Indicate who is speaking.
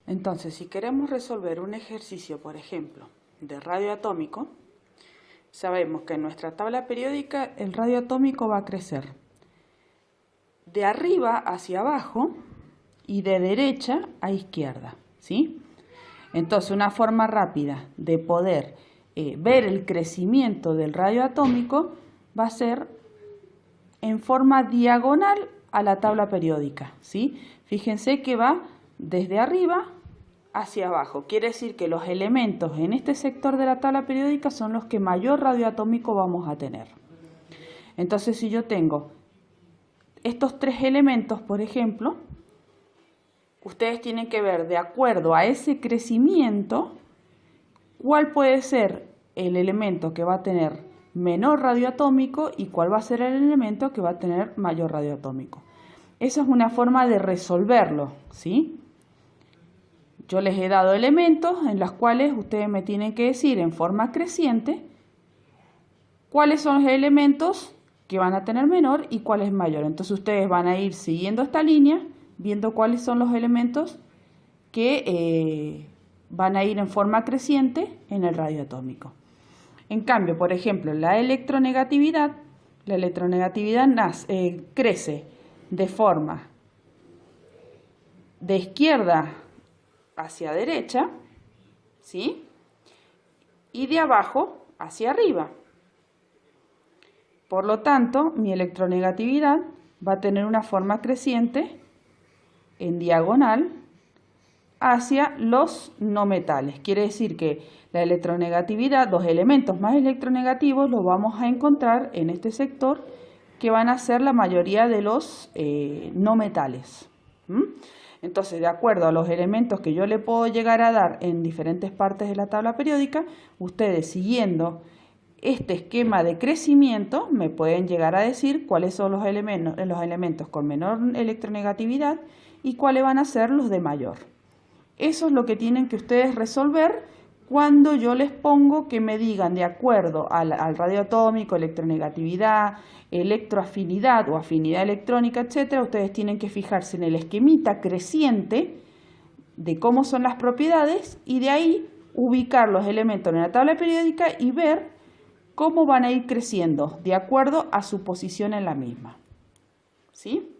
Speaker 1: Entonces, si queremos resolver un ejercicio, por ejemplo, de radio atómico, sabemos que en nuestra tabla periódica el radio atómico va a crecer de arriba hacia abajo y de derecha a izquierda, ¿sí? Entonces, una forma rápida de poder ver el crecimiento del radio atómico va a ser en forma diagonal a la tabla periódica, ¿sí? Fíjense que va desde arriba hacia abajo. Quiere decir que los elementos en este sector de la tabla periódica son los que mayor radio atómico vamos a tener. Entonces, si yo tengo estos tres elementos, por ejemplo, ustedes tienen que ver de acuerdo a ese crecimiento cuál puede ser el elemento que va a tener menor radio atómico y cuál va a ser el elemento que va a tener mayor radio atómico. Esa es una forma de resolverlo, ¿sí? Yo les he dado elementos en los cuales ustedes me tienen que decir en forma creciente cuáles son los elementos que van a tener menor y cuál es mayor. Entonces ustedes van a ir siguiendo esta línea, viendo cuáles son los elementos que van a ir en forma creciente en el radio atómico. En cambio, por ejemplo, la electronegatividad crece de forma de izquierda hacia derecha, ¿sí? Y de abajo hacia arriba. Por lo tanto, mi electronegatividad va a tener una forma creciente en diagonal hacia los no metales. Quiere decir que la electronegatividad, los elementos más electronegativos los vamos a encontrar en este sector, que van a ser la mayoría de los no metales. Entonces, de acuerdo a los elementos que yo le puedo llegar a dar en diferentes partes de la tabla periódica, ustedes siguiendo este esquema de crecimiento me pueden llegar a decir cuáles son los elementos con menor electronegatividad y cuáles van a ser los de mayor. Eso es lo que tienen que ustedes resolver cuando yo les pongo que me digan de acuerdo al radio atómico, electronegatividad, electroafinidad o afinidad electrónica, etc. Ustedes tienen que fijarse en el esquemita creciente de cómo son las propiedades y de ahí ubicar los elementos en la tabla periódica y ver cómo van a ir creciendo de acuerdo a su posición en la misma. ¿Sí?